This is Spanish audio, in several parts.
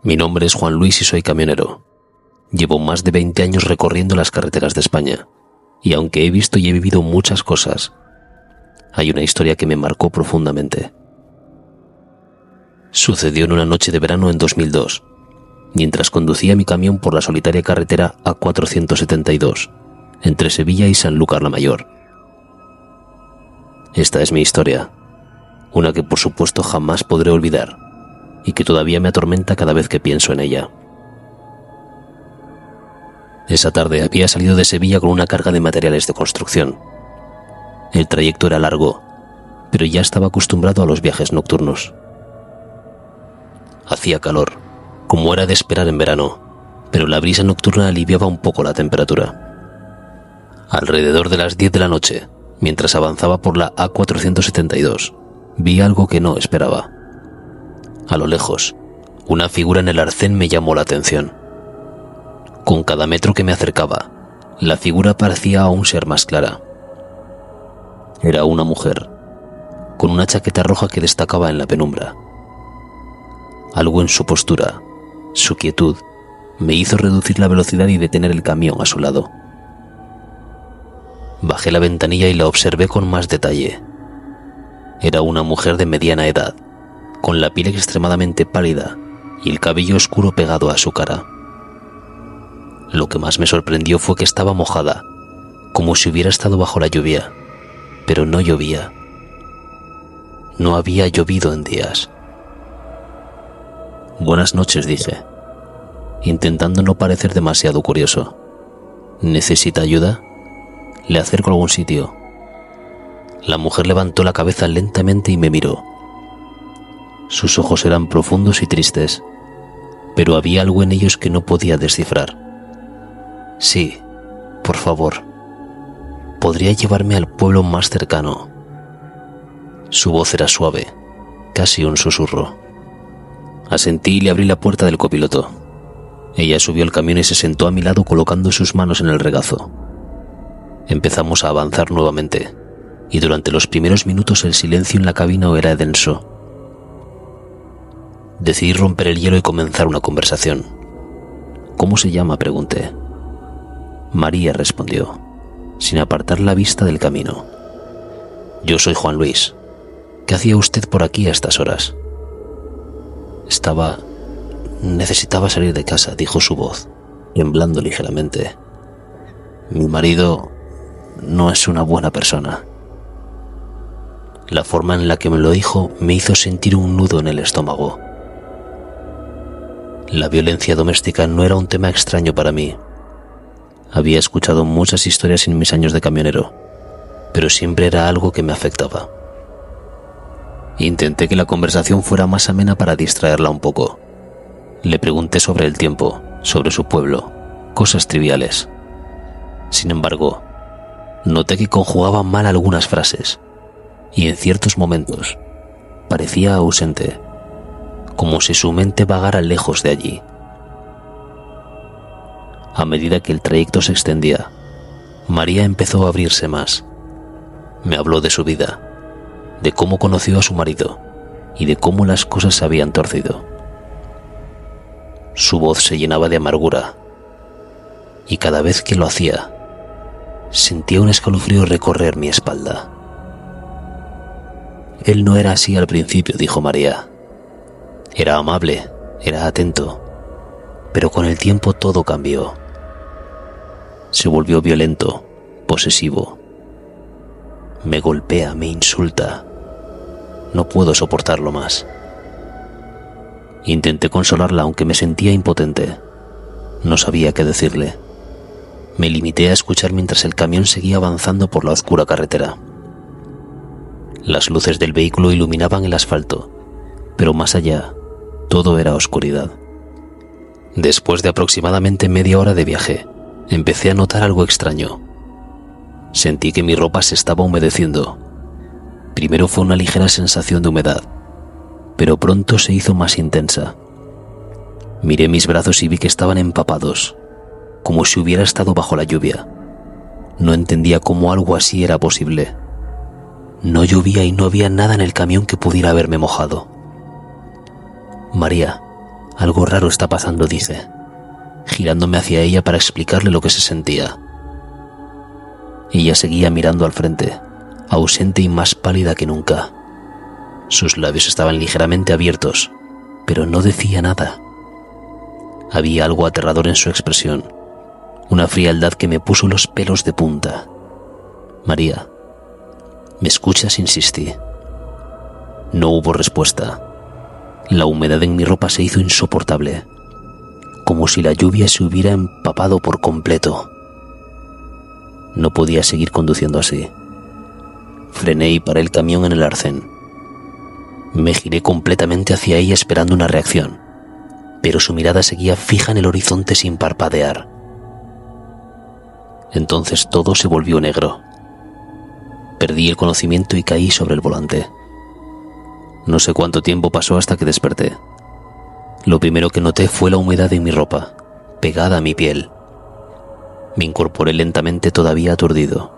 Mi nombre es Juan Luis y soy camionero. Llevo más de 20 años recorriendo las carreteras de España, y aunque he visto y he vivido muchas cosas, hay una historia que me marcó profundamente. Sucedió en una noche de verano en 2002, mientras conducía mi camión por la solitaria carretera A472, entre Sevilla y Sanlúcar la Mayor. Esta es mi historia, una que por supuesto jamás podré olvidar, y que todavía me atormenta cada vez que pienso en ella. Esa tarde había salido de Sevilla con una carga de materiales de construcción. El trayecto era largo, pero ya estaba acostumbrado a los viajes nocturnos. Hacía calor, como era de esperar en verano, pero la brisa nocturna aliviaba un poco la temperatura. Alrededor de las 10 de la noche, mientras avanzaba por la A472, vi algo que no esperaba. A lo lejos, una figura en el arcén me llamó la atención. Con cada metro que me acercaba, la figura parecía aún ser más clara. Era una mujer, con una chaqueta roja que destacaba en la penumbra. Algo en su postura, su quietud, me hizo reducir la velocidad y detener el camión a su lado. Bajé la ventanilla y la observé con más detalle. Era una mujer de mediana edad, con la piel extremadamente pálida y el cabello oscuro pegado a su cara. Lo que más me sorprendió fue que estaba mojada, como si hubiera estado bajo la lluvia, pero no llovía. No había llovido en días. «Buenas noches», dije, intentando no parecer demasiado curioso. «¿Necesita ayuda? Le acerco a algún sitio». La mujer levantó la cabeza lentamente y me miró. Sus ojos eran profundos y tristes, pero había algo en ellos que no podía descifrar. «Sí, por favor. ¿Podría llevarme al pueblo más cercano?» Su voz era suave, casi un susurro. Asentí y le abrí la puerta del copiloto. Ella subió al camión y se sentó a mi lado colocando sus manos en el regazo. Empezamos a avanzar nuevamente, y durante los primeros minutos el silencio en la cabina era denso. Decidí romper el hielo y comenzar una conversación. «¿Cómo se llama?», pregunté. «María», respondió, sin apartar la vista del camino. «Yo soy Juan Luis. ¿Qué hacía usted por aquí a estas horas?» «Necesitaba salir de casa», dijo su voz, temblando ligeramente. «Mi marido no es una buena persona». La forma en la que me lo dijo me hizo sentir un nudo en el estómago. La violencia doméstica no era un tema extraño para mí. Había escuchado muchas historias en mis años de camionero, pero siempre era algo que me afectaba. Intenté que la conversación fuera más amena para distraerla un poco. Le pregunté sobre el tiempo, sobre su pueblo, cosas triviales. Sin embargo, noté que conjugaba mal algunas frases, y en ciertos momentos parecía ausente, como si su mente vagara lejos de allí. A medida que el trayecto se extendía, María empezó a abrirse más. Me habló de su vida, de cómo conoció a su marido y de cómo las cosas se habían torcido. Su voz se llenaba de amargura, y cada vez que lo hacía, sentía un escalofrío recorrer mi espalda. «Él no era así al principio», dijo María. «Era amable, era atento, pero con el tiempo todo cambió. Se volvió violento, posesivo. Me golpea, me insulta. No puedo soportarlo más». Intenté consolarla, aunque me sentía impotente. No sabía qué decirle. Me limité a escuchar mientras el camión seguía avanzando por la oscura carretera. Las luces del vehículo iluminaban el asfalto, pero más allá, todo era oscuridad. Después de aproximadamente media hora de viaje, empecé a notar algo extraño. Sentí que mi ropa se estaba humedeciendo. Primero fue una ligera sensación de humedad, pero pronto se hizo más intensa. Miré mis brazos y vi que estaban empapados, como si hubiera estado bajo la lluvia. No entendía cómo algo así era posible. No llovía y no había nada en el camión que pudiera haberme mojado. «María, Algo raro está pasando, dice, girándome hacia ella para explicarle lo que se sentía. Ella seguía mirando al frente, ausente y más pálida que nunca. Sus labios estaban ligeramente abiertos, pero no decía nada. Había algo aterrador en su expresión, una frialdad que me puso los pelos de punta. María, ¿me escuchas?, insistí. No hubo respuesta. La humedad en mi ropa se hizo insoportable, como si la lluvia se hubiera empapado por completo. No podía seguir conduciendo así. Frené y paré el camión en el arcén. Me giré completamente hacia ella esperando una reacción, pero su mirada seguía fija en el horizonte sin parpadear. Entonces todo se volvió negro. Perdí el conocimiento y caí sobre el volante. No sé cuánto tiempo pasó hasta que desperté. Lo primero que noté fue la humedad en mi ropa, pegada a mi piel. Me incorporé lentamente, todavía aturdido.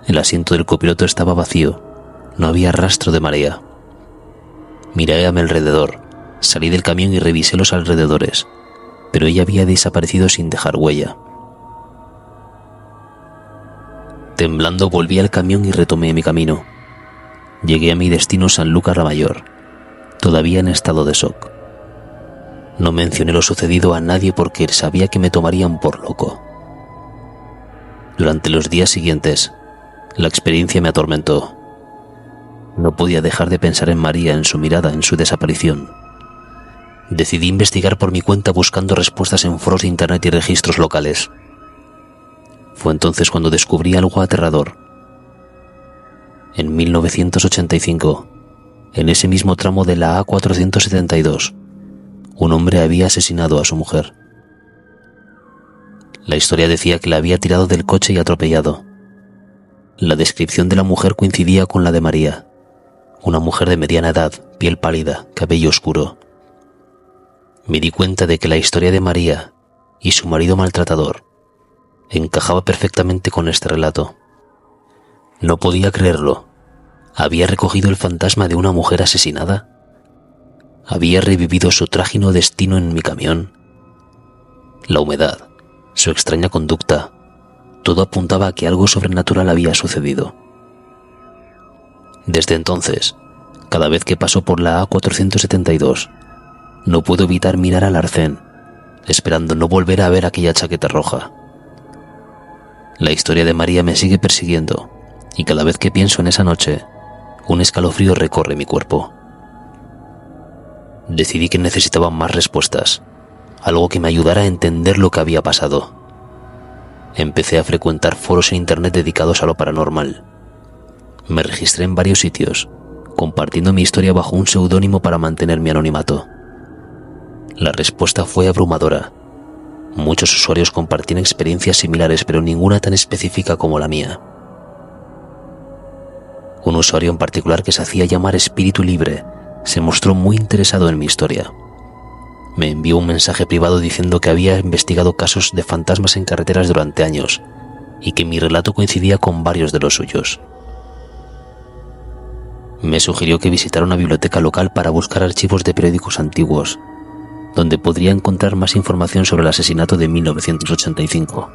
El asiento del copiloto estaba vacío. No había rastro de María. Miré a mi alrededor, salí del camión y revisé los alrededores, pero ella había desaparecido sin dejar huella. Temblando volví al camión y retomé mi camino. Llegué a mi destino, Sanlúcar la Mayor, todavía en estado de shock. No mencioné lo sucedido a nadie porque sabía que me tomarían por loco. Durante los días siguientes, la experiencia me atormentó. No podía dejar de pensar en María, en su mirada, en su desaparición. Decidí investigar por mi cuenta buscando respuestas en foros de internet y registros locales. Fue entonces cuando descubrí algo aterrador. En 1985, en ese mismo tramo de la A472, un hombre había asesinado a su mujer. La historia decía que la había tirado del coche y atropellado. La descripción de la mujer coincidía con la de María, una mujer de mediana edad, piel pálida, cabello oscuro. Me di cuenta de que la historia de María y su marido maltratador encajaba perfectamente con este relato. No podía creerlo. ¿Había recogido el fantasma de una mujer asesinada? ¿Había revivido su trágico destino en mi camión? La humedad, su extraña conducta, todo apuntaba a que algo sobrenatural había sucedido. Desde entonces, cada vez que paso por la A472, no puedo evitar mirar al arcén, esperando no volver a ver aquella chaqueta roja. La historia de María me sigue persiguiendo, y cada vez que pienso en esa noche, un escalofrío recorre mi cuerpo. Decidí que necesitaba más respuestas, algo que me ayudara a entender lo que había pasado. Empecé a frecuentar foros en internet dedicados a lo paranormal. Me registré en varios sitios, compartiendo mi historia bajo un seudónimo para mantener mi anonimato. La respuesta fue abrumadora. Muchos usuarios compartían experiencias similares, pero ninguna tan específica como la mía. Un usuario en particular, que se hacía llamar Espíritu Libre, se mostró muy interesado en mi historia. Me envió un mensaje privado diciendo que había investigado casos de fantasmas en carreteras durante años y que mi relato coincidía con varios de los suyos. Me sugirió que visitara una biblioteca local para buscar archivos de periódicos antiguos, donde podría encontrar más información sobre el asesinato de 1985.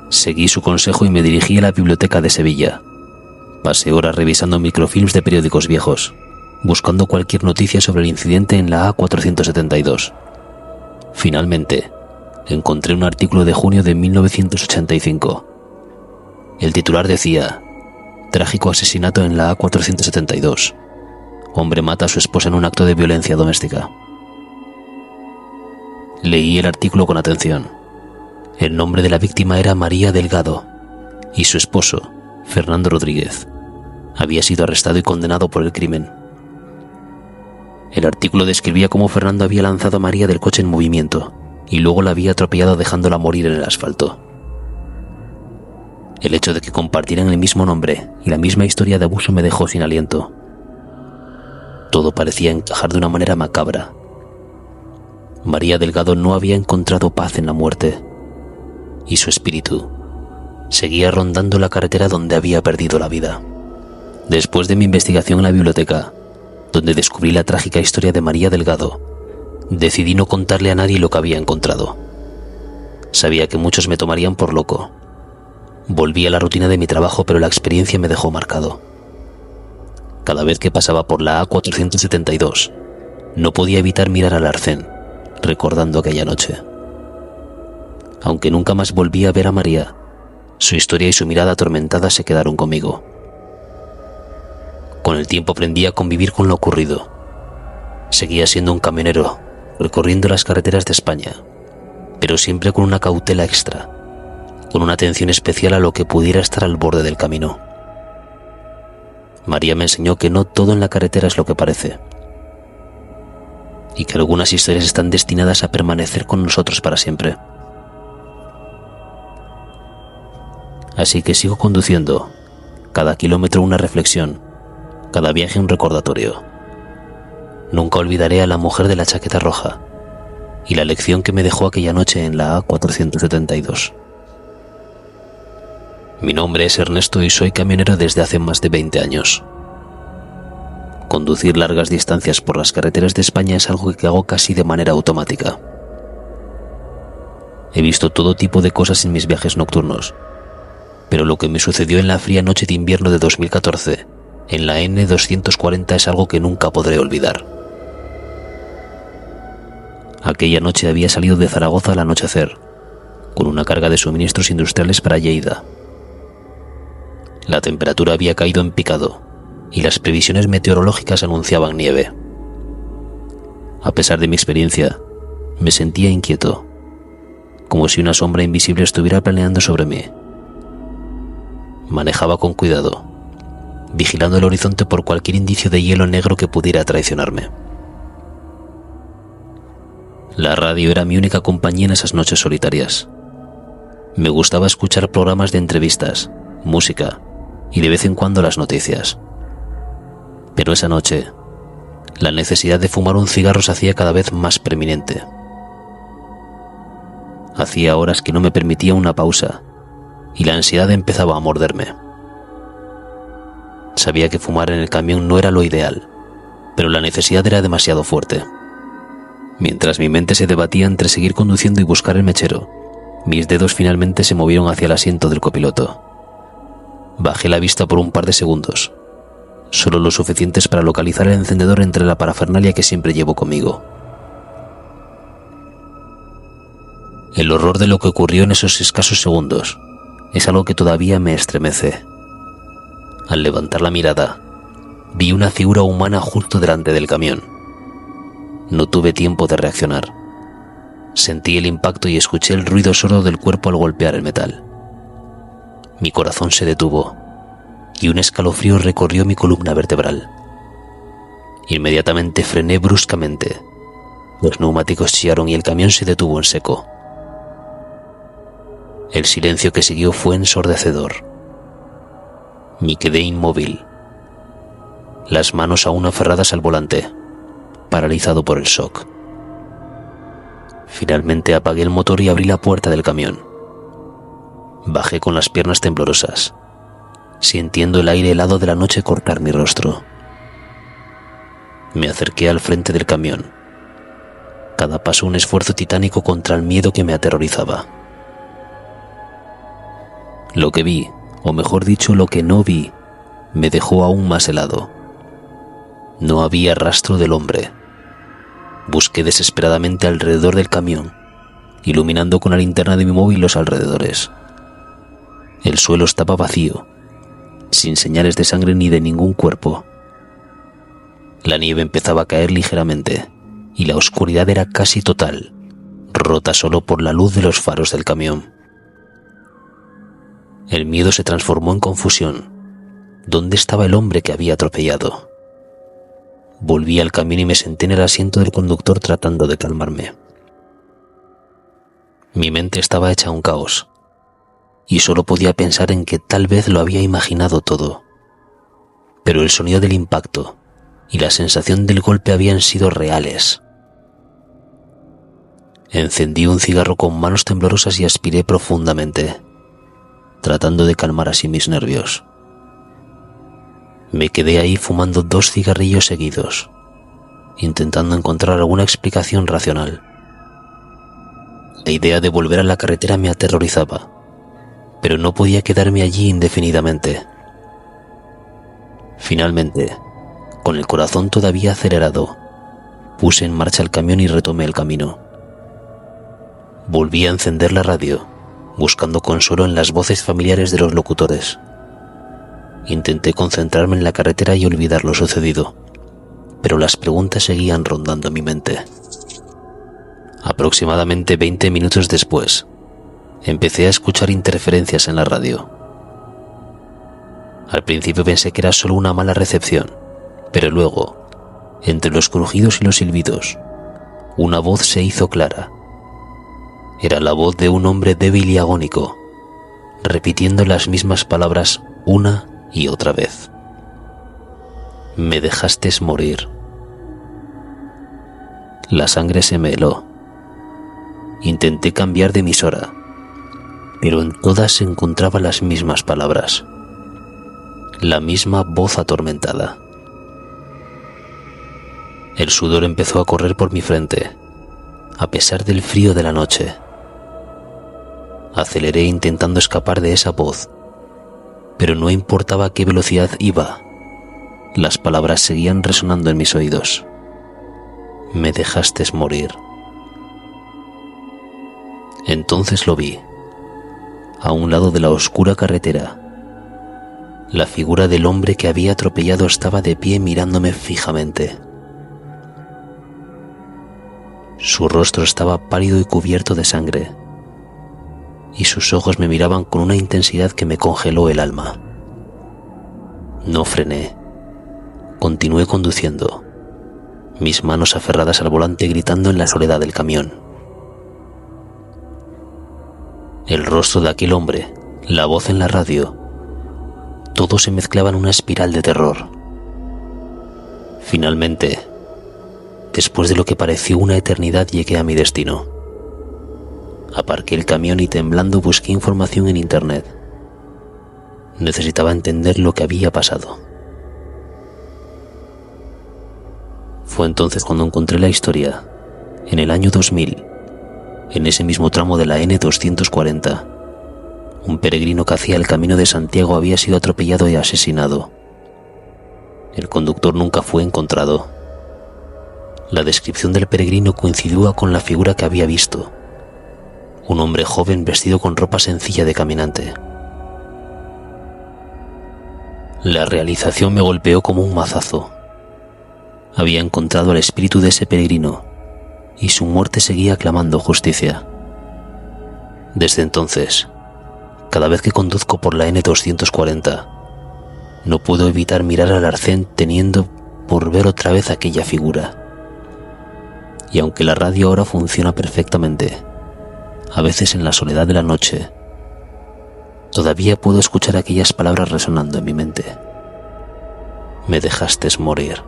Seguí su consejo y me dirigí a la biblioteca de Sevilla. Pasé horas revisando microfilms de periódicos viejos, buscando cualquier noticia sobre el incidente en la A472. Finalmente, encontré un artículo de junio de 1985. El titular decía: trágico asesinato en la A472. Hombre mata a su esposa en un acto de violencia doméstica. Leí el artículo con atención. El nombre de la víctima era María Delgado y su esposo, Fernando Rodríguez, había sido arrestado y condenado por el crimen. El artículo describía cómo Fernando había lanzado a María del coche en movimiento y luego la había atropellado dejándola morir en el asfalto. El hecho de que compartieran el mismo nombre y la misma historia de abuso me dejó sin aliento. Todo parecía encajar de una manera macabra. María Delgado no había encontrado paz en la muerte, y su espíritu seguía rondando la carretera donde había perdido la vida. Después de mi investigación en la biblioteca, donde descubrí la trágica historia de María Delgado, Decidí no contarle a nadie lo que había encontrado. Sabía que muchos me tomarían por loco. Volví a la rutina de mi trabajo, pero la experiencia me dejó marcado. Cada vez que pasaba por la A472, no podía evitar mirar al arcén, recordando aquella noche. Aunque nunca más volví a ver a María, su historia y su mirada atormentada se quedaron conmigo. Con el tiempo aprendí a convivir con lo ocurrido. Seguía siendo un camionero, recorriendo las carreteras de España, pero siempre con una cautela extra, con una atención especial a lo que pudiera estar al borde del camino. María me enseñó que no todo en la carretera es lo que parece, y que algunas historias están destinadas a permanecer con nosotros para siempre. Así que sigo conduciendo, cada kilómetro una reflexión, cada viaje un recordatorio. Nunca olvidaré a la mujer de la chaqueta roja y la lección que me dejó aquella noche en la A472. Mi nombre es Ernesto y soy camionero desde hace más de 20 años. Conducir largas distancias por las carreteras de España es algo que hago casi de manera automática. He visto todo tipo de cosas en mis viajes nocturnos, pero lo que me sucedió en la fría noche de invierno de 2014, en la N240, es algo que nunca podré olvidar. Aquella noche había salido de Zaragoza al anochecer, con una carga de suministros industriales para Lleida. La temperatura había caído en picado y las previsiones meteorológicas anunciaban nieve. A pesar de mi experiencia, me sentía inquieto, como si una sombra invisible estuviera planeando sobre mí. Manejaba con cuidado, vigilando el horizonte por cualquier indicio de hielo negro que pudiera traicionarme. La radio era mi única compañía en esas noches solitarias. Me gustaba escuchar programas de entrevistas, música y de vez en cuando las noticias. Pero esa noche, la necesidad de fumar un cigarro se hacía cada vez más preeminente. Hacía horas que no me permitía una pausa y la ansiedad empezaba a morderme. Sabía que fumar en el camión no era lo ideal, pero la necesidad era demasiado fuerte. Mientras mi mente se debatía entre seguir conduciendo y buscar el mechero, mis dedos finalmente se movieron hacia el asiento del copiloto. Bajé la vista por un par de segundos, solo lo suficientes para localizar el encendedor entre la parafernalia que siempre llevo conmigo. El horror de lo que ocurrió en esos escasos segundos es algo que todavía me estremece. Al levantar la mirada, vi una figura humana justo delante del camión. No tuve tiempo de reaccionar. Sentí el impacto y escuché el ruido sordo del cuerpo al golpear el metal. Mi corazón se detuvo y un escalofrío recorrió mi columna vertebral. Inmediatamente frené bruscamente. Los neumáticos chillaron y el camión se detuvo en seco. El silencio que siguió fue ensordecedor. Me quedé inmóvil, las manos aún aferradas al volante, paralizado por el shock. Finalmente apagué el motor y abrí la puerta del camión. Bajé con las piernas temblorosas, sintiendo el aire helado de la noche cortar mi rostro. Me acerqué al frente del camión, cada paso un esfuerzo titánico contra el miedo que me aterrorizaba. Lo que vi, o mejor dicho, lo que no vi, me dejó aún más helado. No había rastro del hombre. Busqué desesperadamente alrededor del camión, iluminando con la linterna de mi móvil los alrededores. El suelo estaba vacío, sin señales de sangre ni de ningún cuerpo. La nieve empezaba a caer ligeramente y la oscuridad era casi total, rota solo por la luz de los faros del camión. El miedo se transformó en confusión. ¿Dónde estaba el hombre que había atropellado? Volví al camión y me senté en el asiento del conductor tratando de calmarme. Mi mente estaba hecha un caos y solo podía pensar en que tal vez lo había imaginado todo. Pero el sonido del impacto y la sensación del golpe habían sido reales. Encendí un cigarro con manos temblorosas y aspiré profundamente, tratando de calmar así mis nervios. Me quedé ahí fumando 2 cigarrillos seguidos intentando encontrar alguna explicación racional. La idea de volver a la carretera me aterrorizaba, pero no podía quedarme allí indefinidamente. Finalmente, con el corazón todavía acelerado, puse en marcha el camión y retomé el camino. Volví a encender la radio, buscando consuelo en las voces familiares de los locutores. Intenté concentrarme en la carretera y olvidar lo sucedido, pero las preguntas seguían rondando mi mente. Aproximadamente 20 minutos después, empecé a escuchar interferencias en la radio. Al principio pensé que era solo una mala recepción, pero luego, entre los crujidos y los silbidos, una voz se hizo clara. Era la voz de un hombre débil y agónico, repitiendo las mismas palabras una y otra vez. Me dejaste morir. La sangre se me heló. Intenté cambiar de emisora, pero en todas se encontraban las mismas palabras, la misma voz atormentada. El sudor empezó a correr por mi frente, a pesar del frío de la noche. Aceleré intentando escapar de esa voz, pero no importaba a qué velocidad iba, las palabras seguían resonando en mis oídos. Me dejaste morir. Entonces lo vi, a un lado de la oscura carretera. La figura del hombre que había atropellado estaba de pie mirándome fijamente. Su rostro estaba pálido y cubierto de sangre, y sus ojos me miraban con una intensidad que me congeló el alma. No frené. Continué conduciendo, mis manos aferradas al volante gritando en la soledad del camión. El rostro de aquel hombre, la voz en la radio, todo se mezclaba en una espiral de terror. Finalmente, después de lo que pareció una eternidad, llegué a mi destino. Aparqué el camión y temblando busqué información en internet. Necesitaba entender lo que había pasado. Fue entonces cuando encontré la historia, en el año 2000, en ese mismo tramo de la N240. Un peregrino que hacía el camino de Santiago había sido atropellado y asesinado. El conductor nunca fue encontrado. La descripción del peregrino coincidía con la figura que había visto. Un hombre joven vestido con ropa sencilla de caminante. La realización me golpeó como un mazazo. Había encontrado al espíritu de ese peregrino y su muerte seguía clamando justicia. Desde entonces, cada vez que conduzco por la N240, no puedo evitar mirar al arcén teniendo por ver otra vez aquella figura. Y aunque la radio ahora funciona perfectamente, a veces en la soledad de la noche, todavía puedo escuchar aquellas palabras resonando en mi mente. Me dejaste morir.